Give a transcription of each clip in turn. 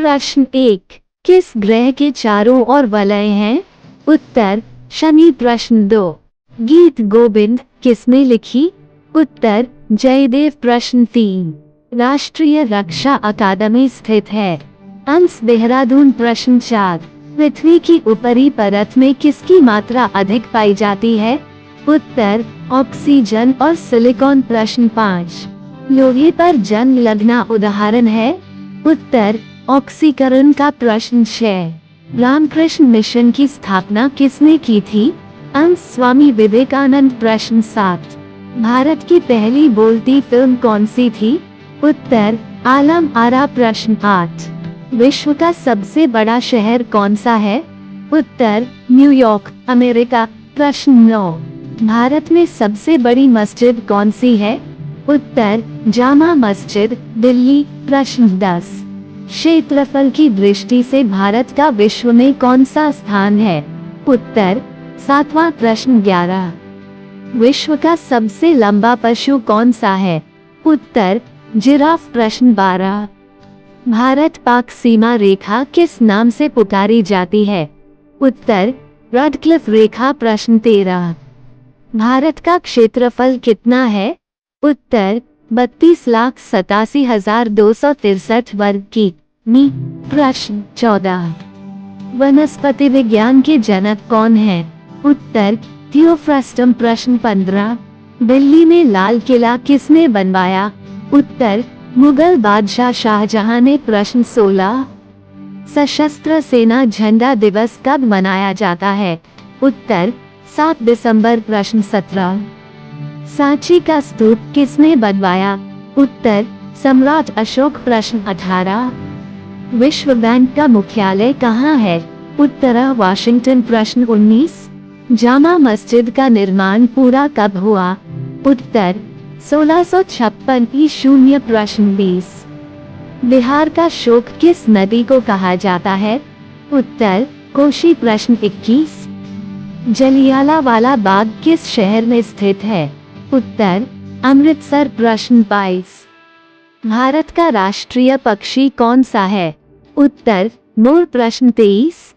प्रश्न 1, किस ग्रह के चारों ओर वलय हैं? उत्तर शनि। प्रश्न 2, गीत गोविंद किसने लिखी? उत्तर जयदेव। प्रश्न 3, राष्ट्रीय रक्षा अकादमी स्थित है? अंस देहरादून। प्रश्न 4, पृथ्वी की ऊपरी परत में किसकी मात्रा अधिक पाई जाती है? उत्तर ऑक्सीजन और सिलिकॉन। प्रश्न 5, लोहे पर जंग लगना उदाहरण है? उत्तर ऑक्सीकरण का। प्रश्न 6, रामकृष्ण मिशन की स्थापना किसने की थी? अंश स्वामी विवेकानंद। प्रश्न 7, भारत की पहली बोलती फिल्म कौन सी थी? उत्तर आलम आरा। प्रश्न 8, विश्व का सबसे बड़ा शहर कौन सा है? उत्तर न्यूयॉर्क, अमेरिका। प्रश्न 9, भारत में सबसे बड़ी मस्जिद कौन सी है? उत्तर जामा मस्जिद, दिल्ली। प्रश्न 10, क्षेत्रफल की दृष्टि से भारत का विश्व में कौन सा स्थान है? उत्तर 7वां। प्रश्न 11, विश्व का सबसे लंबा पशु कौन सा है? उत्तर जिराफ। प्रश्न 12, भारत पाक सीमा रेखा किस नाम से पुकारी जाती है? उत्तर रडक्लिफ रेखा। प्रश्न 13, भारत का क्षेत्रफल कितना है? उत्तर 32,87,263 वर्ग किमी। प्रश्न 14, वनस्पति विज्ञान के जनक कौन है? उत्तर थियोफ्रास्टम। प्रश्न 15, दिल्ली में लाल किला किसने बनवाया? उत्तर मुगल बादशाह शाहजहां ने। प्रश्न 16, सशस्त्र सेना झंडा दिवस कब मनाया जाता है? उत्तर 7 दिसंबर। प्रश्न 17, सांची का स्तूप किसने बनवाया? उत्तर सम्राट अशोक। प्रश्न 18, विश्व बैंक का मुख्यालय कहाँ है? उत्तर वाशिंगटन। प्रश्न 19, जामा मस्जिद का निर्माण पूरा कब हुआ? उत्तर 1656 ई. प्रश्न 20, बिहार का शोक किस नदी को कहा जाता है? उत्तर कोशी। प्रश्न 21, जलियांवाला बाग किस शहर में स्थित है? उत्तर अमृतसर। प्रश्न 22, भारत का राष्ट्रीय पक्षी कौन सा है? उत्तर मोर। प्रश्न 23,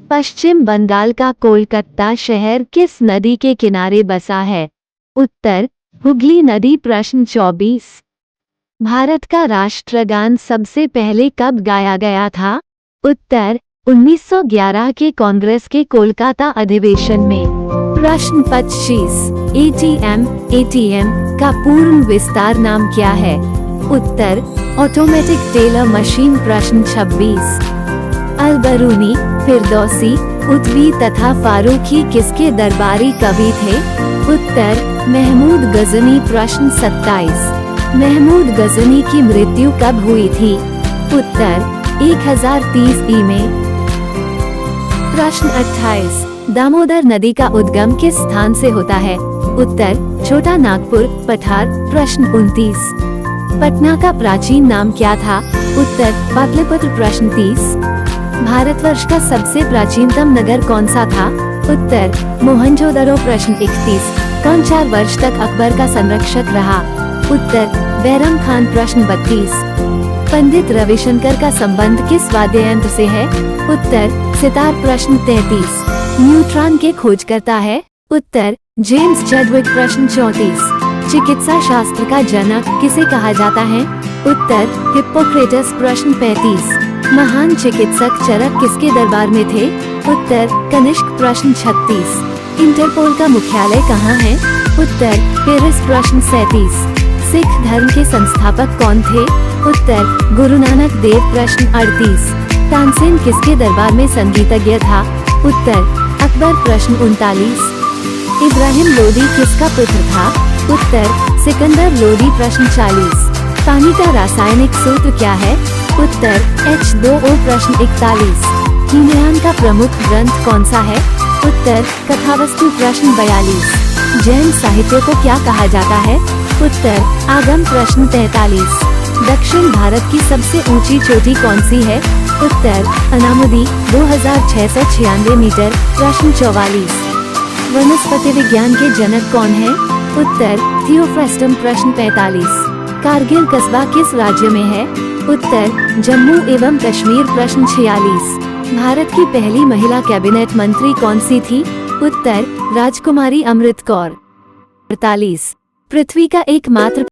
पश्चिम बंगाल का कोलकाता शहर किस नदी के किनारे बसा है? उत्तर हुगली नदी। प्रश्न 24, भारत का राष्ट्रगान सबसे पहले कब गाया गया था? उत्तर 1911 के कांग्रेस के कोलकाता अधिवेशन में। प्रश्न 25, एटीएम का पूर्ण विस्तार नाम क्या है? उत्तर ऑटोमेटिक टेलर मशीन। प्रश्न 26, अल-बरूनी, फिरदौसी, उत्वी तथा फारूकी किसके दरबारी कवि थे? उत्तर महमूद गजनी। प्रश्न 27, महमूद गजनी की मृत्यु कब हुई थी? उत्तर 1030 ई. में। प्रश्न 28, दामोदर नदी का उद्गम किस स्थान से होता है? उत्तर छोटा नागपुर, पठार। प्रश्न 29, पटना का प्राचीन नाम क्या था? उत्तर पाटलिपुत्र। प्रश्न 30, भारतवर्ष का सबसे प्राचीनतम नगर कौन सा था? उत्तर मोहनजोदड़ो। प्रश्न 31, कौन 4 वर्ष तक अकबर का संरक्षक रहा? उत्तर बैरम खान। प्रश्न 32, पंडित रविशंकर का संबंध किस वाद्य यंत्र से है? उत्तर सितार। प्रश्न 33, न्यूट्रॉन के खोजकर्ता है? उत्तर जेम्स चैडविक। प्रश्न 34, चिकित्सा शास्त्र का जनक किसे कहा जाता है? उत्तर हिप्पोक्रेटस। प्रश्न 35, महान चिकित्सक चरक किसके दरबार में थे? उत्तर कनिष्क। प्रश्न 36, इंटरपोल का मुख्यालय कहाँ है? उत्तर पेरिस। प्रश्न 37, सिख धर्म के संस्थापक कौन थे? उत्तर गुरु नानक देव। प्रश्न 38, तानसेन किसके दरबार में संगीतज्ञ था? उत्तर अकबर। प्रश्न 39, इब्राहिम लोदी किसका पुत्र था? उत्तर सिकंदर लोदी। प्रश्न 40, पानी का रासायनिक सूत्र क्या है? उत्तर H2O। प्रश्न 41, हीनयान का प्रमुख ग्रंथ कौन सा है? उत्तर कथावस्तु। प्रश्न 42, जैन साहित्य को क्या कहा जाता है? उत्तर आगम। प्रश्न 43, दक्षिण भारत की सबसे ऊंची चोटी कौन सी है? उत्तर अनामुदी 2696 मीटर। प्रश्न 44, वनस्पति विज्ञान के जनक कौन है? उत्तर थियोफ्रास्टम। प्रश्न 45, कारगिल कस्बा किस राज्य में है? उत्तर जम्मू एवं कश्मीर। प्रश्न 46, भारत की पहली महिला कैबिनेट मंत्री कौन सी थी? उत्तर राजकुमारी अमृत कौर। 48, पृथ्वी का एकमात्र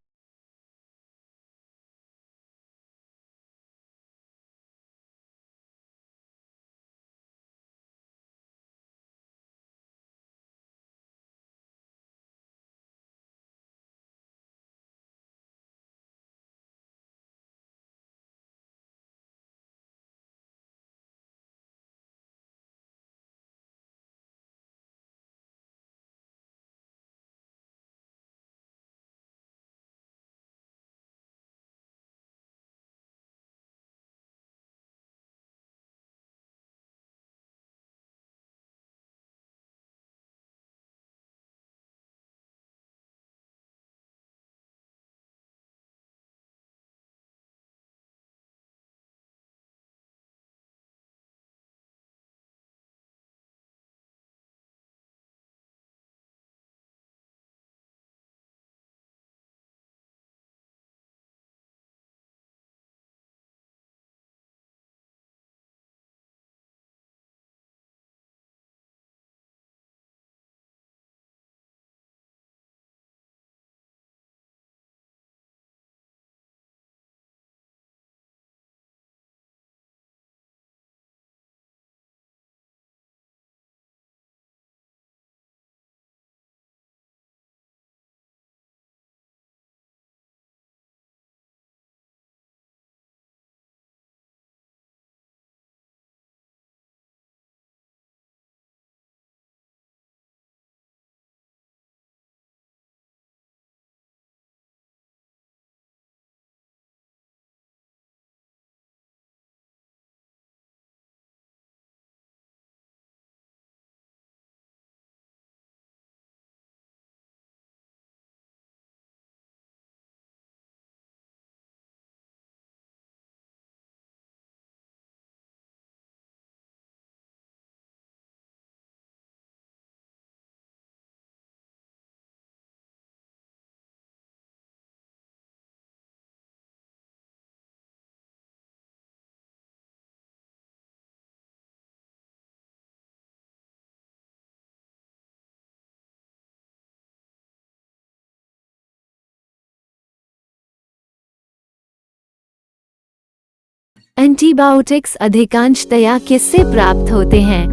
एंटीबायोटिक्स अधिकांशतया किससे प्राप्त होते हैं?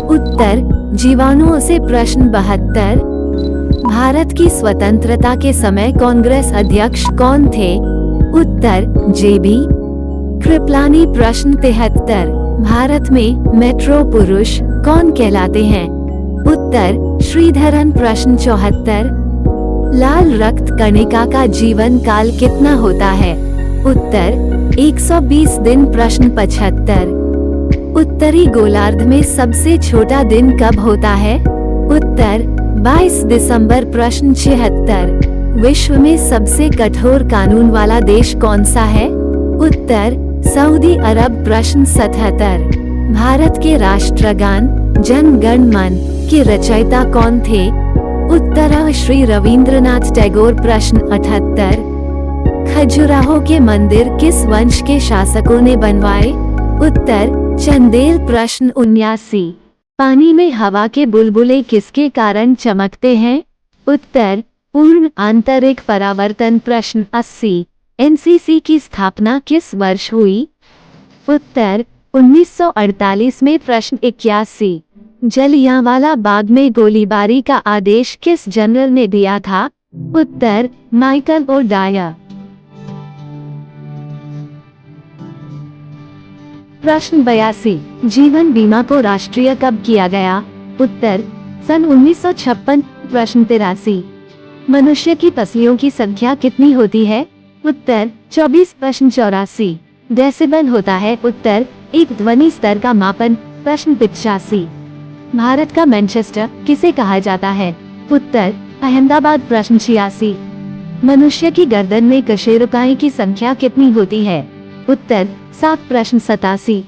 उत्तर जीवाणुओं से। प्रश्न 72, भारत की स्वतंत्रता के समय कांग्रेस अध्यक्ष कौन थे? उत्तर JB कृपलानी। प्रश्न 73, भारत में मेट्रो पुरुष कौन कहलाते हैं? उत्तर श्रीधरन। प्रश्न 74, लाल रक्त कणिका का जीवन काल कितना होता है? उत्तर 120 दिन। प्रश्न 75, उत्तरी गोलार्ध में सबसे छोटा दिन कब होता है? उत्तर 22 दिसंबर। प्रश्न 76, विश्व में सबसे कठोर कानून वाला देश कौन सा है? उत्तर सऊदी अरब। प्रश्न 77, भारत के राष्ट्रगान जन गण मन के रचयिता कौन थे? उत्तर श्री रविंद्रनाथ टैगोर। प्रश्न 78, खजुराहो के मंदिर किस वंश के शासकों ने बनवाए? उत्तर चंदेल। प्रश्न 79, पानी में हवा के बुलबुले किसके कारण चमकते हैं? उत्तर पूर्ण आंतरिक परावर्तन। प्रश्न 80, NCC की स्थापना किस वर्ष हुई? उत्तर 1948 में। प्रश्न 81, जलियांवाला बाग में गोलीबारी का आदेश किस जनरल ने दिया था? उत्तर माइकल ओडायर। प्रश्न 82, जीवन बीमा को राष्ट्रीय कब किया गया? उत्तर सन 1956। प्रश्न 83, मनुष्य की पसलियों की संख्या कितनी होती है? उत्तर 24। प्रश्न 84, डेसिबल होता है? उत्तर एक ध्वनि स्तर का मापन। प्रश्न 85, भारत का मैनचेस्टर किसे कहा जाता है? उत्तर अहमदाबाद। प्रश्न 86, मनुष्य की गर्दन में कशेरुकाएं की संख्या कितनी होती है? उत्तर 7। प्रश्न 87,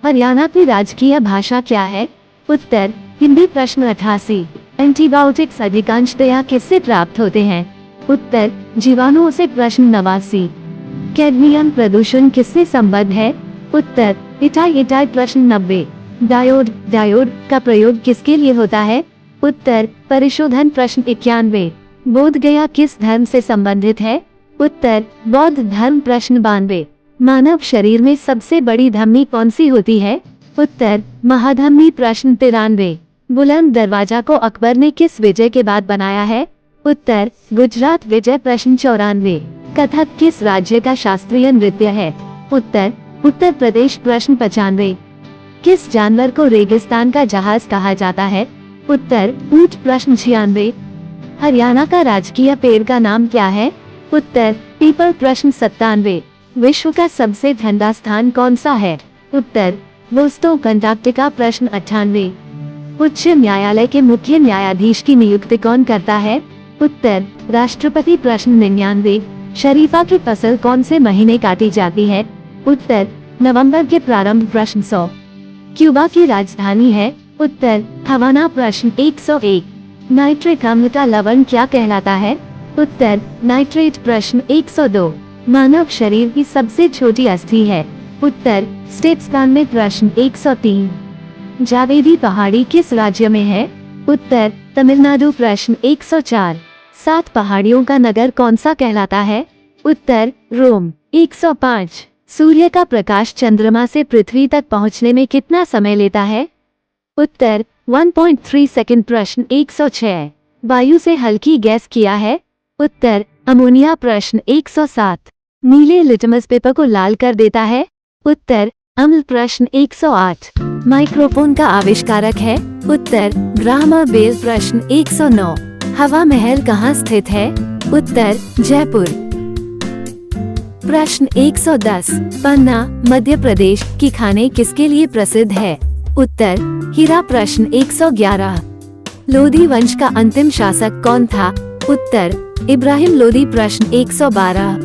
हरियाणा की राजकीय भाषा क्या है? उत्तर हिंदी। प्रश्न 88, एंटीबायोटिक्स अधिकांशतया किससे प्राप्त होते हैं? उत्तर जीवाणुओं से। प्रश्न 89, कैडमियम प्रदूषण किससे संबद्ध है? उत्तर इटाई। प्रश्न 90। डायोड का प्रयोग किसके लिए होता है? उत्तर परिशोधन। प्रश्न 91। बोध गया किस धर्म से संबंधित है? उत्तर बौद्ध धर्म। प्रश्न 92। मानव शरीर में सबसे बड़ी धमनी कौन सी होती है? उत्तर महाधमनी। प्रश्न 93। बुलंद दरवाजा को अकबर ने किस विजय के बाद बनाया है? उत्तर गुजरात विजय। प्रश्न 94। कथक किस राज्य का शास्त्रीय नृत्य है? उत्तर प्रदेश। प्रश्न 95। किस जानवर को रेगिस्तान का जहाज कहा जाता है? उत्तर ऊंट। प्रश्न 96। हरियाणा का राजकीय पेड़ का नाम क्या है? उत्तर पीपल। प्रश्न 97। विश्व का सबसे ठंडा स्थान कौन सा है? उत्तर वोस्टोक अंटार्कटिका। प्रश्न 98। उच्च न्यायालय के मुख्य न्यायाधीश की नियुक्ति कौन करता है? उत्तर राष्ट्रपति। प्रश्न 99। शरीफा की फसल कौन से महीने काटी जाती है? उत्तर नवंबर के प्रारंभ। प्रश्न 100। क्यूबा की राजधानी है? उत्तर हवाना। प्रश्न 101। नाइट्रिक अम्ल का लवण क्या कहलाता है? उत्तर नाइट्रेट। प्रश्न 102। मानव शरीर की सबसे छोटी अस्थि है? उत्तर स्टेप्स में। प्रश्न 103। जावेदी पहाड़ी किस राज्य में है? उत्तर तमिलनाडु। प्रश्न 104। 7 पहाड़ियों का नगर कौन सा कहलाता है? उत्तर रोम। 105। सूर्य का प्रकाश चंद्रमा से पृथ्वी तक पहुंचने में कितना समय लेता है? उत्तर 1.3 सेकंड। प्रश्न 106। वायु से हल्की गैस किया है? उत्तर अमोनिया। प्रश्न 107। नीले लिटमस पेपर को लाल कर देता है? उत्तर अम्ल। प्रश्न 108। माइक्रोफोन का आविष्कारक है? उत्तर ग्राहम बेल। प्रश्न 109। हवा महल कहाँ स्थित है? उत्तर जयपुर। प्रश्न 110। पन्ना मध्य प्रदेश की खाने किसके लिए प्रसिद्ध है? उत्तर हीरा। प्रश्न 111। लोधी वंश का अंतिम शासक कौन था? उत्तर इब्राहिम लोदी। प्रश्न 112।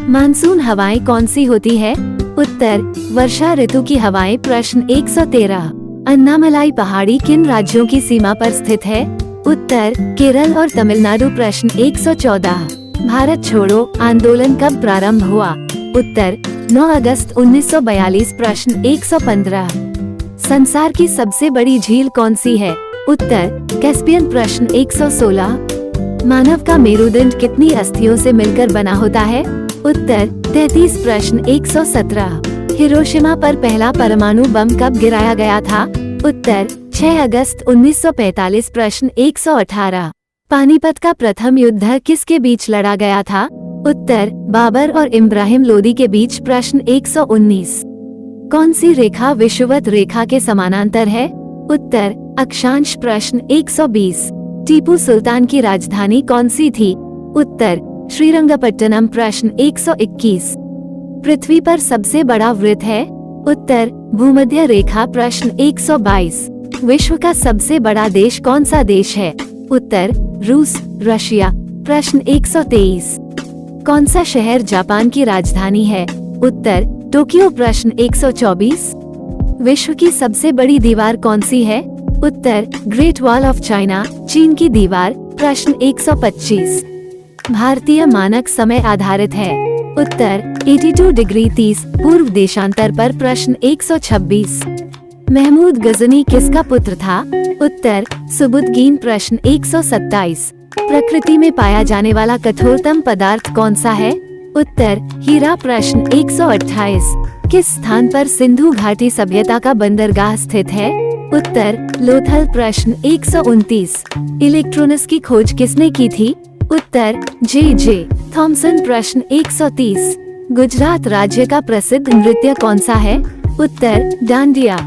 मानसून हवाएं कौन सी होती है? उत्तर वर्षा ऋतु की हवाएं। प्रश्न 113। अन्नामलाई पहाड़ी किन राज्यों की सीमा पर स्थित है? उत्तर केरल और तमिलनाडु। प्रश्न 114। भारत छोड़ो आंदोलन कब प्रारंभ हुआ? उत्तर 9 अगस्त 1942। प्रश्न 115। संसार की सबसे बड़ी झील कौन सी है? उत्तर कैस्पियन। प्रश्न 116। मानव का मेरुदंड कितनी अस्थियों से मिलकर बना होता है? उत्तर 33। प्रश्न 117। हिरोशिमा पर पहला परमाणु बम कब गिराया गया था? उत्तर 6 अगस्त 1945। प्रश्न 118। पानीपत का प्रथम युद्ध किसके बीच लड़ा गया था? उत्तर बाबर और इब्राहिम लोदी के बीच। प्रश्न 119। कौन सी रेखा विषुवत रेखा के समानांतर है? उत्तर अक्षांश। प्रश्न 120। टीपू सुल्तान की राजधानी कौन सी थी? उत्तर श्रीरंगपट्टनम। प्रश्न 121। पृथ्वी पर सबसे बड़ा वृत्त है? उत्तर भूमध्य रेखा। प्रश्न 122। विश्व का सबसे बड़ा देश कौन सा देश है? उत्तर रूस रशिया। प्रश्न 123। कौन सा शहर जापान की राजधानी है? उत्तर टोक्यो। प्रश्न 124। विश्व की सबसे बड़ी दीवार कौन सी है? उत्तर ग्रेट वॉल ऑफ चाइना चीन की दीवार। प्रश्न 125। भारतीय मानक समय आधारित है? उत्तर 82 डिग्री 30 पूर्व देशांतर पर। प्रश्न 126। महमूद गजनी किसका पुत्र था? उत्तर सुबुद्दीन। प्रश्न 127। प्रकृति में पाया जाने वाला कठोरतम पदार्थ कौन सा है? उत्तर हीरा। प्रश्न 128। किस स्थान पर सिंधु घाटी सभ्यता का बंदरगाह स्थित है? उत्तर लोथल। प्रश्न 129। इलेक्ट्रॉनिक्स की खोज किसने की थी? उत्तर जे थॉमसन। प्रश्न 130। गुजरात राज्य का प्रसिद्ध नृत्य कौन सा है? उत्तर डांडिया।